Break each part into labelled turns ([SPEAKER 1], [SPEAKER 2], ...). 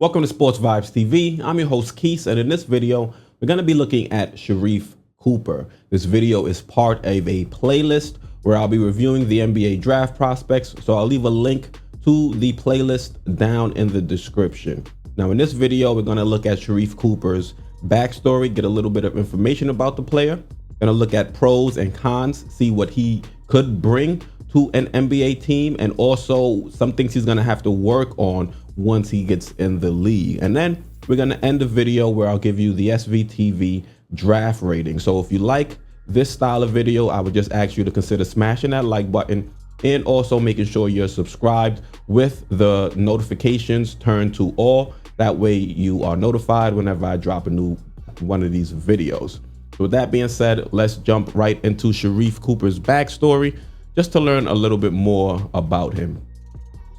[SPEAKER 1] Welcome to Sports Vibes TV. I'm your host Quis, and in this video, we're going to be looking at Sharife Cooper. This video is part of a playlist where I'll be reviewing the NBA draft prospects, so I'll leave a link to the playlist down in the description. Now, in this video, we're going to look at Sharife Cooper's backstory, get a little bit of information about the player, going to look at pros and cons, see what he could bring to an NBA team, and also some things he's going to have to work on once he gets in the league. And then we're going to end the video where I'll give you the SVTV draft rating. So if you like this style of video, I would just ask you to consider smashing that like button and also making sure you're subscribed with the notifications turned to all. That way you are notified whenever I drop a new one of these videos. So with that being said, let's jump right into Sharife Cooper's backstory just to learn a little bit more about him.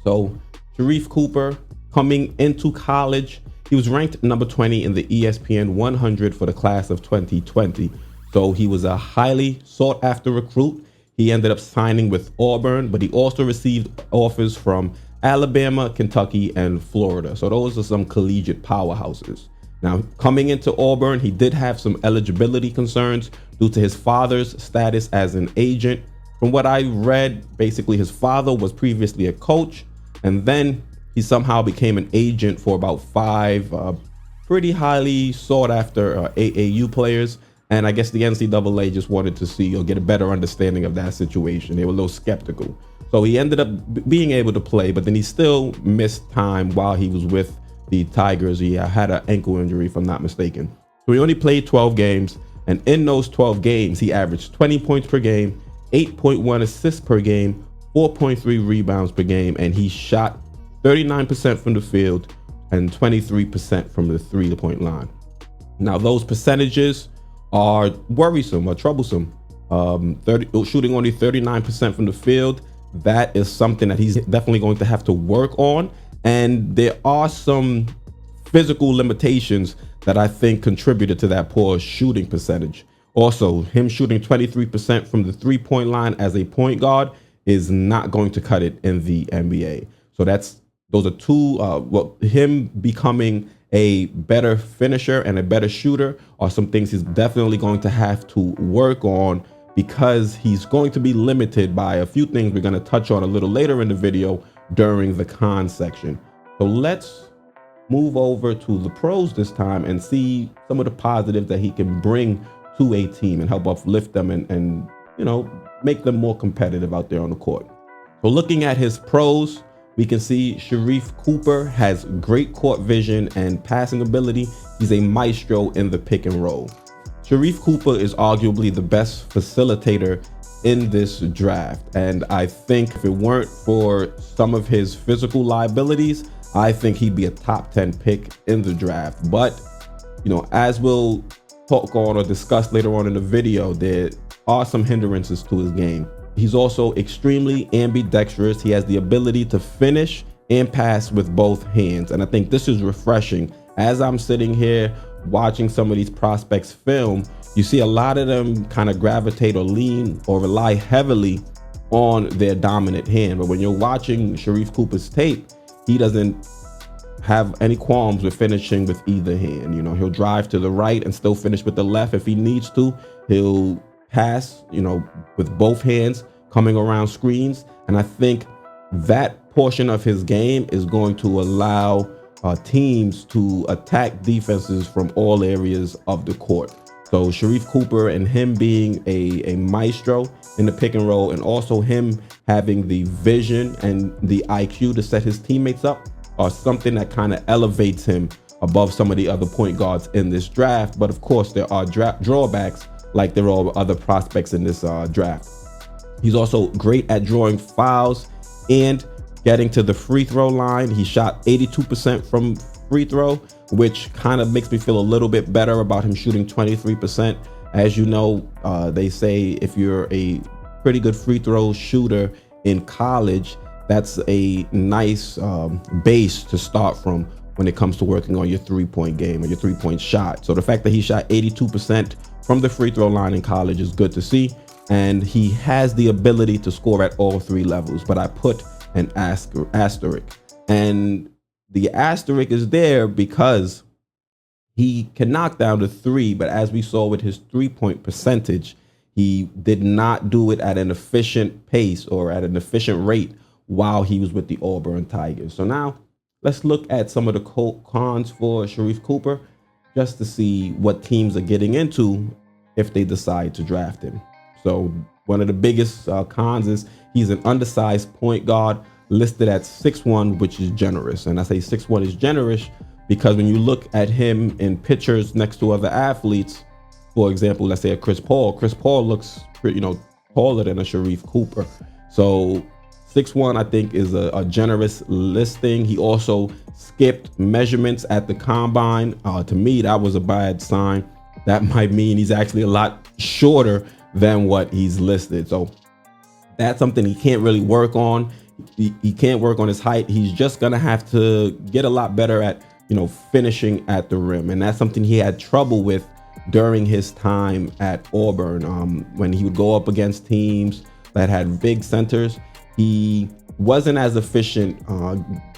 [SPEAKER 1] So Sharife Cooper, coming into college, he was ranked number 20 in the ESPN 100 for the class of 2020. So he was a highly sought after recruit. He ended up signing with Auburn, but he also received offers from Alabama, Kentucky, and Florida. So those are some collegiate powerhouses. Now, coming into Auburn, he did have some eligibility concerns due to his father's status as an agent. From what I read, basically his father was previously a coach, and then he somehow became an agent for about five pretty highly sought after AAU players. And I guess the NCAA just wanted to see or get a better understanding of that situation. They were a little skeptical. So he ended up being able to play, but then he still missed time while he was with the Tigers. He had an ankle injury, if I'm not mistaken. So he only played 12 games. And in those 12 games, he averaged 20 points per game, 8.1 assists per game, 4.3 rebounds per game. And he shot 39% from the field and 23% from the 3-point line. Now, those percentages are worrisome or troublesome. Shooting only 39% from the field, that is something that he's definitely going to have to work on. And there are some physical limitations that I think contributed to that poor shooting percentage. Also, him shooting 23% from the 3-point line as a point guard is not going to cut it in the NBA. So those are two, him becoming a better finisher and a better shooter are some things he's definitely going to have to work on, because he's going to be limited by a few things we're going to touch on a little later in the video during the con section. So let's move over to the pros this time and see some of the positives that he can bring to a team and help uplift them and you know, make them more competitive out there on the court. So looking at his pros, we can see Sharife Cooper has great court vision and passing ability. He's a maestro in the pick and roll. Sharife Cooper is arguably the best facilitator in this draft. And I think if it weren't for some of his physical liabilities, I think he'd be a top 10 pick in the draft. But, you know, as we'll talk on or discuss later on in the video, there are some hindrances to his game. He's also extremely ambidextrous. He has the ability to finish and pass with both hands. And I think this is refreshing. As I'm sitting here watching some of these prospects film, you see a lot of them kind of gravitate or lean or rely heavily on their dominant hand. But when you're watching Sharife Cooper's tape, he doesn't have any qualms with finishing with either hand. You know, he'll drive to the right and still finish with the left if he needs to. He'll pass, you know, with both hands coming around screens. And I think that portion of his game is going to allow teams to attack defenses from all areas of the court. So Sharife Cooper and him being a maestro in the pick and roll, and also him having the vision and the IQ to set his teammates up, are something that kind of elevates him above some of the other point guards in this draft. But of course, there are drawbacks, like there are other prospects in this draft. He's also great at drawing fouls and getting to the free throw line. He shot 82% from free throw, which kind of makes me feel a little bit better about him shooting 23%. As you know, they say if you're a pretty good free throw shooter in college, that's a nice base to start from when it comes to working on your 3-point game or your 3-point shot. So the fact that he shot 82% from the free throw line in college is good to see. and he has the ability to score at all three levels, but I put an asterisk. And the asterisk is there because he can knock down the three, but as we saw with his 3-point percentage, he did not do it at an efficient pace or at an efficient rate while he was with the Auburn Tigers. So now let's look at some of the cons for Sharife Cooper just to see what teams are getting into if they decide to draft him. So one of the biggest cons is he's an undersized point guard listed at 6'1", which is generous. And I say 6'1" is generous because when you look at him in pictures next to other athletes, for example, let's say a Chris Paul looks pretty, taller than a Sharife Cooper. So 6'1", I think, is a generous listing. He also skipped measurements at the combine. To me, that was a bad sign. That might mean he's actually a lot shorter than what he's listed. So that's something he can't really work on. He can't work on his height. He's just going to have to get a lot better at, finishing at the rim. And that's something he had trouble with during his time at Auburn. When he would go up against teams that had big centers, he wasn't as efficient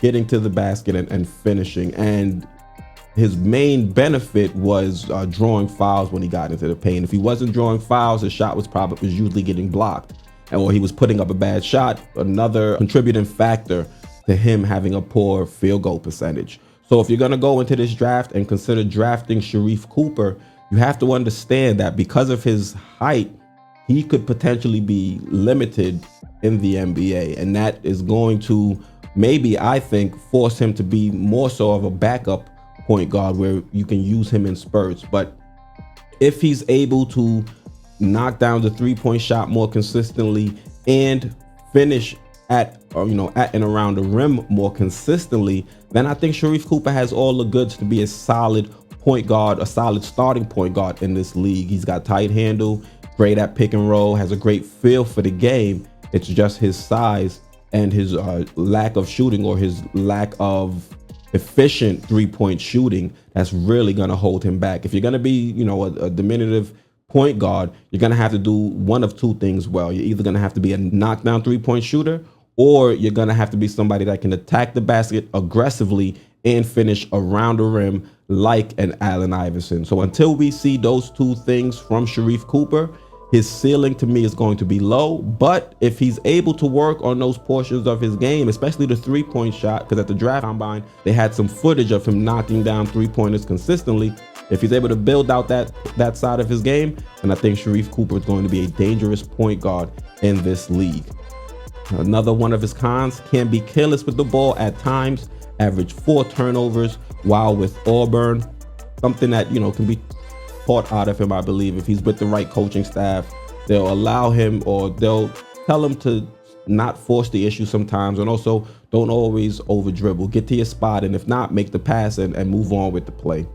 [SPEAKER 1] getting to the basket and finishing. And his main benefit was drawing fouls when he got into the paint. If he wasn't drawing fouls, his shot was usually getting blocked, or he was putting up a bad shot, another contributing factor to him having a poor field goal percentage. So if you're going to go into this draft and consider drafting Sharife Cooper, you have to understand that because of his height, he could potentially be limited in the NBA. And that is going to maybe, I think, force him to be more so of a backup point guard where you can use him in spurts. But if he's able to knock down the 3-point shot more consistently and finish at and around the rim more consistently, then I think Sharife Cooper has all the goods to be a solid point guard, a solid starting point guard in this league. He's got tight handle, great at pick and roll, has a great feel for the game. It's just his size and his lack of shooting, or his lack of efficient 3-point shooting, that's really going to hold him back. If you're going to be, a diminutive point guard, you're going to have to do one of two things well. You're either going to have to be a knockdown 3-point shooter, or you're going to have to be somebody that can attack the basket aggressively and finish around the rim like an Allen Iverson. So until we see those two things from Sharife Cooper, his ceiling to me is going to be low. But if he's able to work on those portions of his game, especially the 3-point shot, because at the draft combine, they had some footage of him knocking down 3-pointers consistently. If he's able to build out that side of his game, then I think Sharife Cooper is going to be a dangerous point guard in this league. Another one of his cons, can be careless with the ball at times, average 4 turnovers while with Auburn. Something that, can be taught out of him, I believe. If he's with the right coaching staff, they'll allow him, or they'll tell him to not force the issue sometimes, and also don't always over dribble. Get to your spot, and if not, make the pass and move on with the play.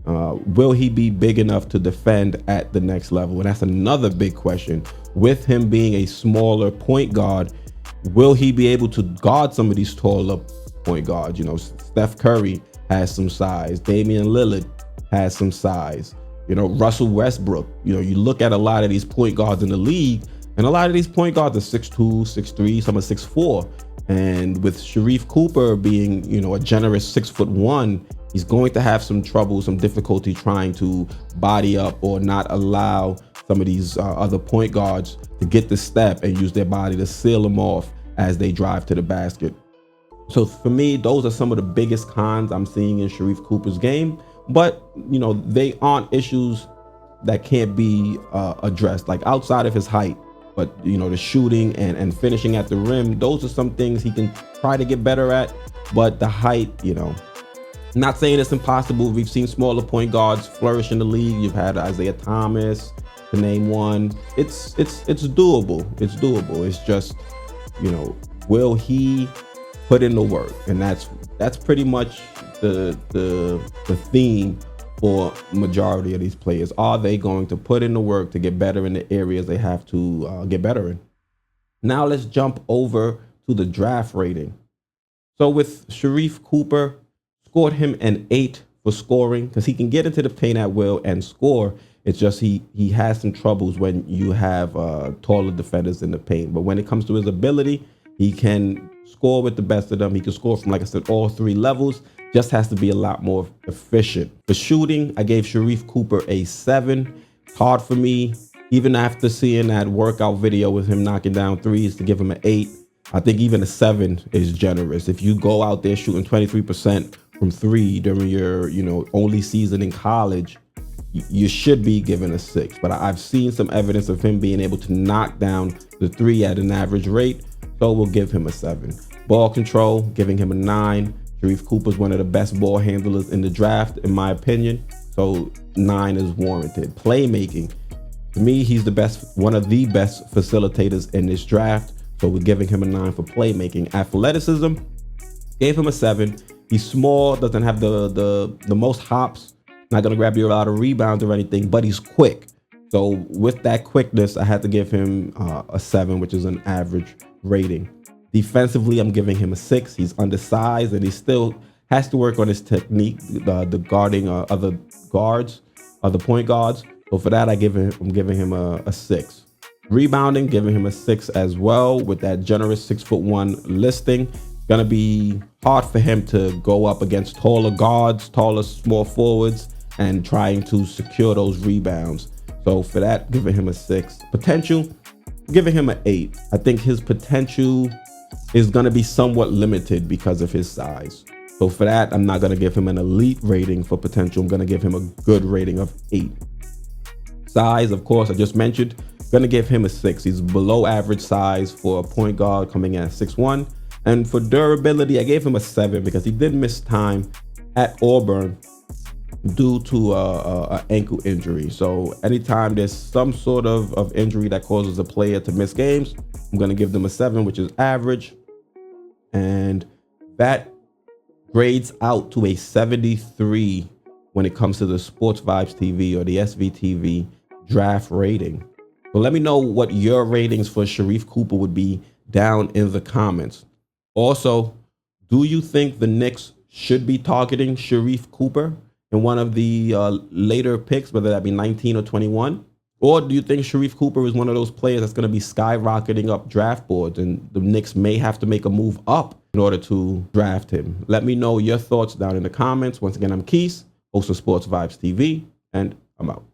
[SPEAKER 1] Will he be big enough to defend at the next level? And that's another big question. With him being a smaller point guard, will he be able to guard some of these taller point guards? Steph Curry has some size. Damian Lillard has some size. Russell Westbrook. You look at a lot of these point guards in the league, and a lot of these point guards are 6'2", 6'3", some are 6'4". And with Sharife Cooper being, a generous 6'1", he's going to have some trouble, some difficulty trying to body up or not allow some of these other point guards to get the step and use their body to seal them off as they drive to the basket. So for me, those are some of the biggest cons I'm seeing in Sharife Cooper's game. But, they aren't issues that can't be addressed, like outside of his height. But, the shooting and finishing at the rim, those are some things he can try to get better at. But the height, not saying it's impossible. We've seen smaller point guards flourish in the league. You've had Isaiah Thomas, to name one. It's doable. It's doable. It's just, will he put in the work? And that's pretty much the theme for majority of these players. Are they going to put in the work to get better in the areas they have to get better in? Now let's jump over to the draft rating. So with Sharife Cooper, scored him an 8 for scoring, because he can get into the paint at will and score. It's just he has some troubles when you have taller defenders in the paint. But when it comes to his ability, he can score with the best of them. He can score from, like I said, all three levels. Just has to be a lot more efficient. For shooting, I gave Sharife Cooper a 7. It's hard for me, even after seeing that workout video with him knocking down threes, to give him an 8. I think even a 7 is generous. If you go out there shooting 23% from 3 during your, only season in college, you should be given a 6. But I've seen some evidence of him being able to knock down the 3 at an average rate, so we'll give him a 7. Ball control, giving him a 9. Sharife Cooper is one of the best ball handlers in the draft, in my opinion, so 9 is warranted. Playmaking, to me, he's one of the best facilitators in this draft, so we're giving him a 9 for playmaking. Athleticism, gave him a 7. He's small, doesn't have the most hops, not gonna grab you a lot of rebounds or anything, but he's quick. So with that quickness, I had to give him a 7, which is an average rating. Defensively, I'm giving him a 6. He's undersized and he still has to work on his technique, the guarding other point guards. So for that, I'm giving him a 6. Rebounding, giving him a 6 as well, with that generous 6'1" listing. Gonna be hard for him to go up against taller guards, taller small forwards, and trying to secure those rebounds. So for that, giving him a 6. Potential, giving him an 8. I think his potential is going to be somewhat limited because of his size. So for that, I'm not going to give him an elite rating for potential. I'm going to give him a good rating of 8. Size, of course, I just mentioned, going to give him a 6. He's below average size for a point guard, coming in at 6'1". And for durability, I gave him a 7 because he did miss time at Auburn due to a ankle injury. So anytime there's some sort of injury that causes a player to miss games, I'm going to give them a 7, which is average. And that grades out to a 73 when it comes to the Sports Vibes TV or the SVTV Draft Rating. So let me know what your ratings for Sharife Cooper would be down in the comments. Also, do you think the Knicks should be targeting Sharife Cooper in one of the later picks, whether that be 19 or 21? Or do you think Sharife Cooper is one of those players that's going to be skyrocketing up draft boards and the Knicks may have to make a move up in order to draft him? Let me know your thoughts down in the comments. Once again, I'm Quis, host of Sports Vibes TV, and I'm out.